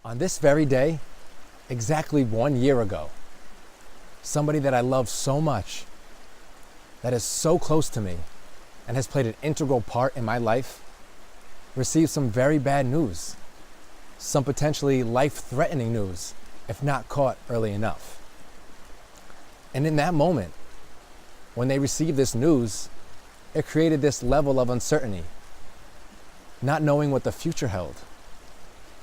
On this very day, exactly 1 year ago, somebody that I love so much, that is so close to me, and has played an integral part in my life, received some very bad news, some potentially life-threatening news, if not caught early enough. And in that moment, when they received this news, it created this level of uncertainty, not knowing what the future held,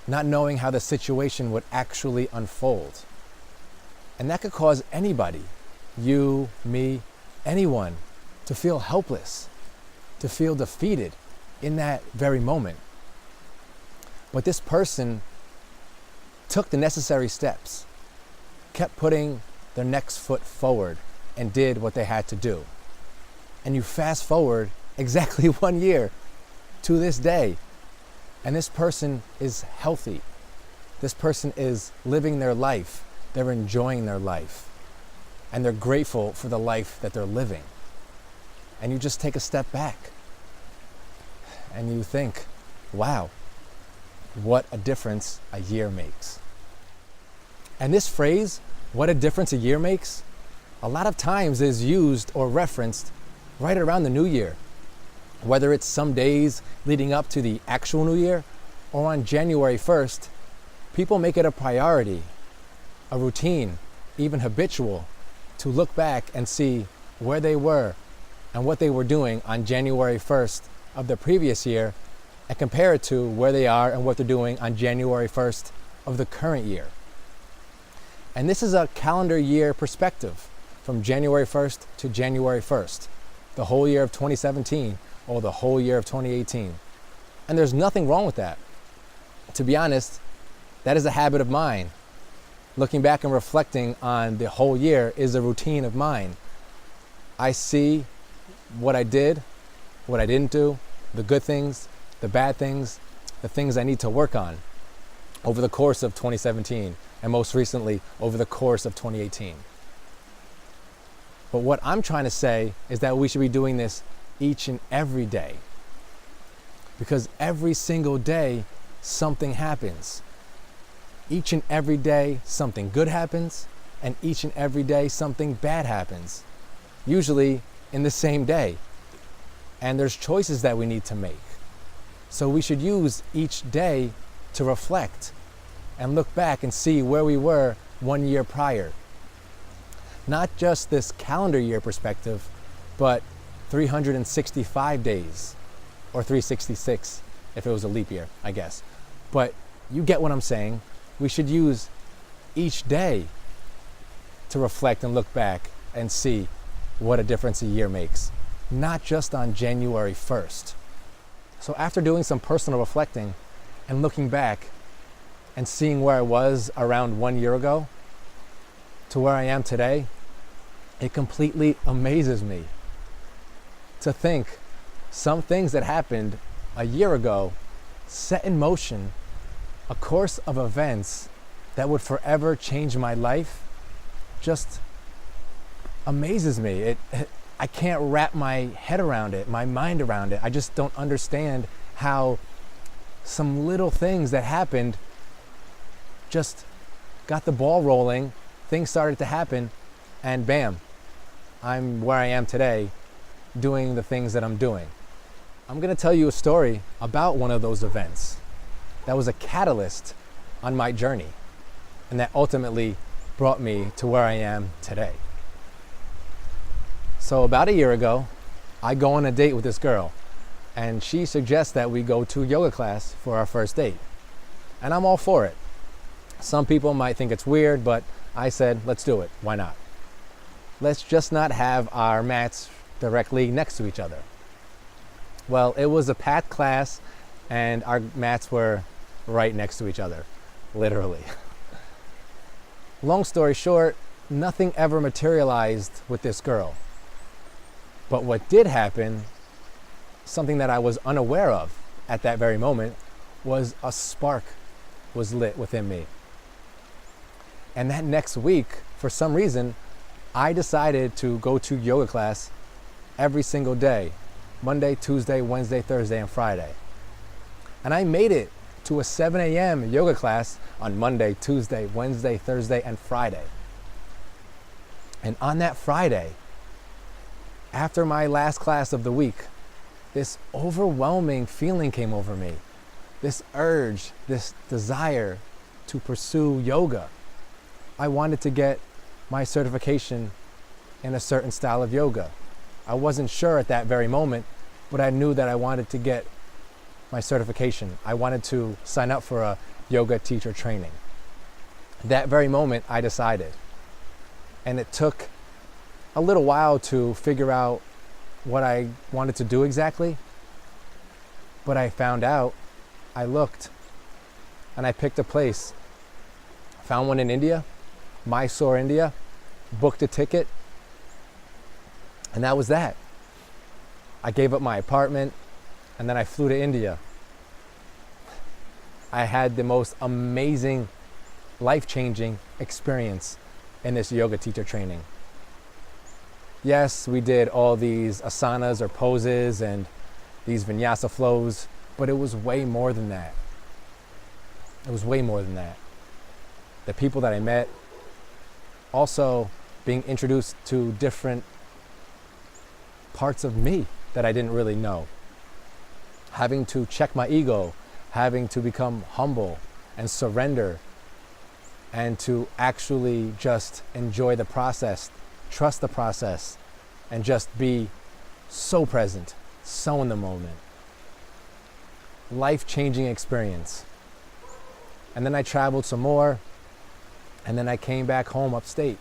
not knowing how the situation would actually unfold. And that could cause anybody, you, me, anyone, to feel helpless, to feel defeated in that very moment. But this person took the necessary steps, kept putting their next foot forward, and did what they had to do. And you fast forward exactly 1 year to this day, and this person is healthy. This person is living their life. They're enjoying their life. And they're grateful for the life that they're living. And you just take a step back and you think, wow, what a difference a year makes. And this phrase, what a difference a year makes, a lot of times is used or referenced right around the new year. Whether it's some days leading up to the actual new year or on January 1st, people make it a priority, a routine, even habitual, to look back and see where they were and what they were doing on January 1st of the previous year and compare it to where they are and what they're doing on January 1st of the current year. And this is a calendar year perspective from January 1st to January 1st, the whole year of 2017 or the whole year of 2018. And there's nothing wrong with that. To be honest, that is a habit of mine. Looking back and reflecting on the whole year is a routine of mine. I see what I did, what I didn't do, the good things, the bad things, the things I need to work on over the course of 2017 and most recently over the course of 2018. But what I'm trying to say is that we should be doing this each and every day, because every single day something happens. Each and every day something good happens, and each and every day something bad happens, usually in the same day. And there's choices that we need to make. So we should use each day to reflect and look back and see where we were 1 year prior. Not just this calendar year perspective, but 365 days, or 366 if it was a leap year, I guess. But you get what I'm saying. We should use each day to reflect and look back and see what a difference a year makes, not just on January 1st. So after doing some personal reflecting and looking back and seeing where I was around 1 year ago to where I am today, it completely amazes me to think some things that happened a year ago set in motion a course of events that would forever change my life. Just amazes me. I can't wrap my head around it, my mind around it. I just don't understand how some little things that happened just got the ball rolling, things started to happen, and bam, I'm where I am today, doing the things that I'm doing. I'm going to tell you a story about one of those events that was a catalyst on my journey and that ultimately brought me to where I am today. So about a year ago, I go on a date with this girl, and she suggests that we go to a yoga class for our first date. And I'm all for it. Some people might think it's weird, but I said, let's do it. Why not? Let's just not have our mats directly next to each other. Well, it was a packed class, and our mats were right next to each other, literally. Long story short, nothing ever materialized with this girl. But what did happen, something that I was unaware of at that very moment, was a spark was lit within me. And that next week, for some reason, I decided to go to yoga class every single day, Monday, Tuesday, Wednesday, Thursday, and Friday. And I made it to a 7 a.m. yoga class on Monday, Tuesday, Wednesday, Thursday, and Friday. And on that Friday, after my last class of the week, this overwhelming feeling came over me. This urge, this desire to pursue yoga. I wanted to get my certification in a certain style of yoga. I wasn't sure at that very moment, but I knew that I wanted to get my certification. I wanted to sign up for a yoga teacher training. That very moment, I decided. And it took a little while to figure out what I wanted to do exactly. But I found out, I looked, and I picked a place. Found one in India, Mysore, India, booked a ticket, and that was that. I gave up my apartment, and then I flew to India. I had the most amazing, life-changing experience in this yoga teacher training. Yes, we did all these asanas or poses and these vinyasa flows, but it was way more than that. It was way more than that. The people that I met, also being introduced to different parts of me that I didn't really know. Having to check my ego, having to become humble and surrender, and to actually just enjoy the process, trust the process, and just be so present, so in the moment. Life-changing experience. And then I traveled some more, and then I came back home upstate.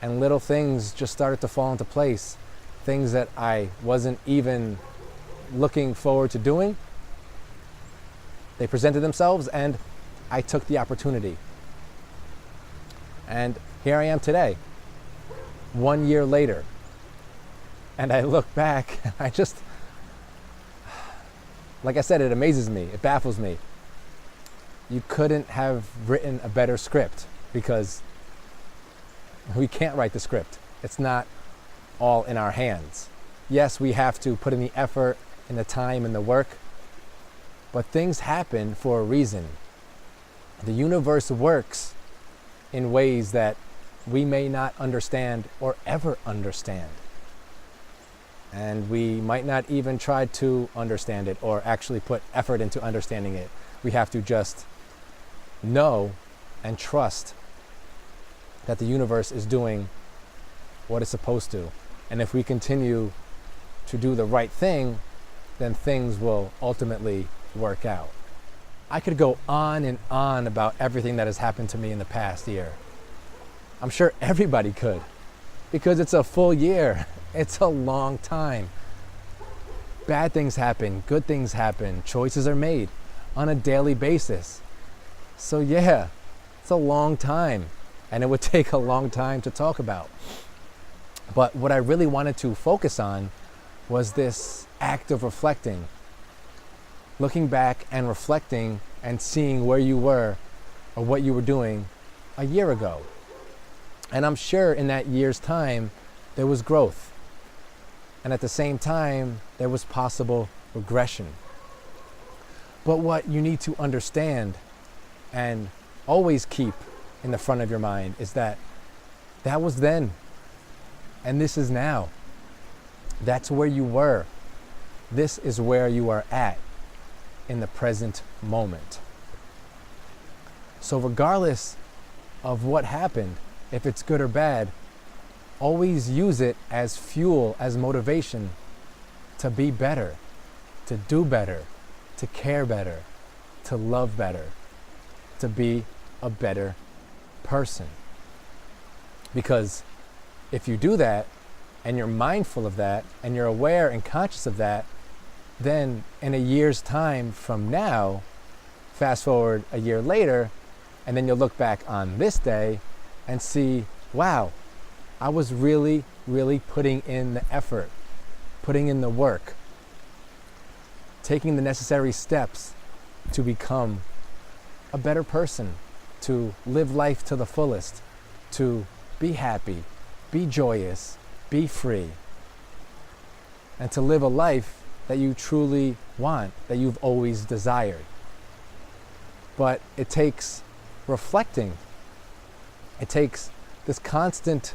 And little things just started to fall into place. Things that I wasn't even looking forward to doing. They presented themselves, and I took the opportunity. And here I am today, 1 year later. And I look back, and I just, like I said, it amazes me, it baffles me. You couldn't have written a better script, because we can't write the script. It's not all in our hands. Yes, we have to put in the effort and the time and the work, but things happen for a reason. The universe works in ways that we may not understand or ever understand. And we might not even try to understand it or actually put effort into understanding it. We have to just know and trust that the universe is doing what it's supposed to. And if we continue to do the right thing, then things will ultimately work out. I could go on and on about everything that has happened to me in the past year. I'm sure everybody could, because it's a full year. It's a long time. Bad things happen, good things happen, choices are made on a daily basis. So yeah, it's a long time, and it would take a long time to talk about. But what I really wanted to focus on was this act of reflecting. Looking back and reflecting and seeing where you were or what you were doing a year ago. And I'm sure in that year's time, there was growth. And at the same time, there was possible regression. But what you need to understand and always keep in the front of your mind is that that was then, and this is now. That's where you were. This is where you are at in the present moment. So regardless of what happened, if it's good or bad, always use it as fuel, as motivation to be better, to do better, to care better, to love better, to be a better person. Because if you do that, and you're mindful of that, and you're aware and conscious of that, then in a year's time from now, fast forward a year later, and then you'll look back on this day and see, wow, I was really, really putting in the effort, putting in the work, taking the necessary steps to become a better person, to live life to the fullest, to be happy, be joyous, be free, and to live a life that you truly want, that you've always desired. But it takes reflecting. It takes this constant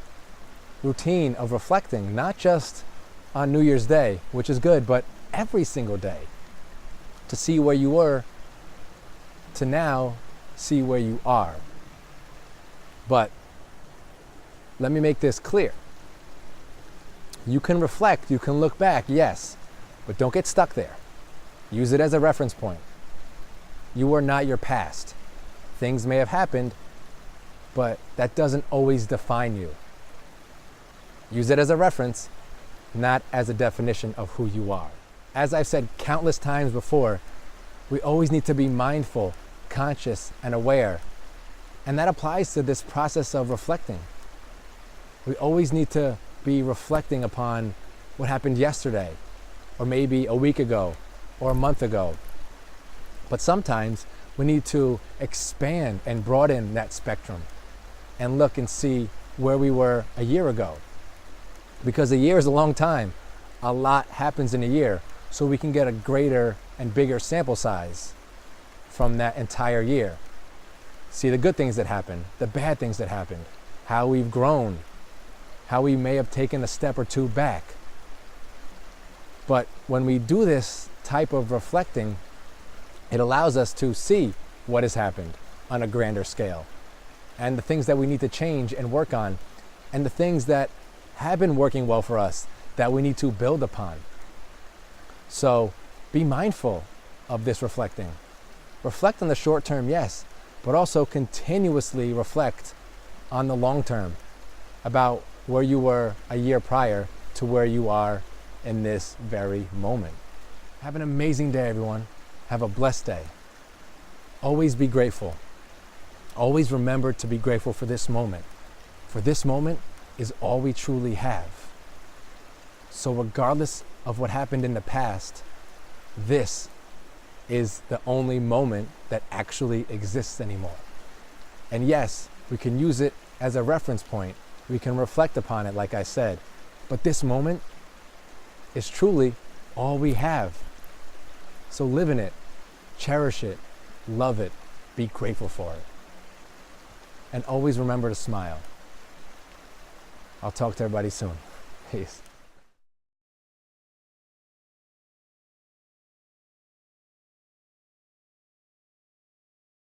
routine of reflecting, not just on New Year's Day, which is good, but every single day, to see where you were, to now see where you are. But let me make this clear. You can reflect, you can look back, yes, but don't get stuck there. Use it as a reference point. You are not your past. Things may have happened, but that doesn't always define you. Use it as a reference, not as a definition of who you are. As I've said countless times before, we always need to be mindful, conscious, and aware. And that applies to this process of reflecting. We always need to be reflecting upon what happened yesterday, or maybe a week ago, or a month ago. But sometimes we need to expand and broaden that spectrum and look and see where we were a year ago. Because a year is a long time. A lot happens in a year, so we can get a greater and bigger sample size from that entire year. See the good things that happened, the bad things that happened, how we've grown, how we may have taken a step or two back. But when we do this type of reflecting, it allows us to see what has happened on a grander scale, and the things that we need to change and work on, and the things that have been working well for us that we need to build upon. So be mindful of this reflecting. Reflect on the short term, yes, but also continuously reflect on the long term about where you were a year prior to where you are in this very moment. Have an amazing day, everyone. Have a blessed day. Always be grateful. Always remember to be grateful for this moment. For this moment is all we truly have. So regardless of what happened in the past, this is the only moment that actually exists anymore. And yes, we can use it as a reference point. We can reflect upon it, like I said. But this moment is truly all we have. So live in it, cherish it, love it, be grateful for it. And always remember to smile. I'll talk to everybody soon. Peace.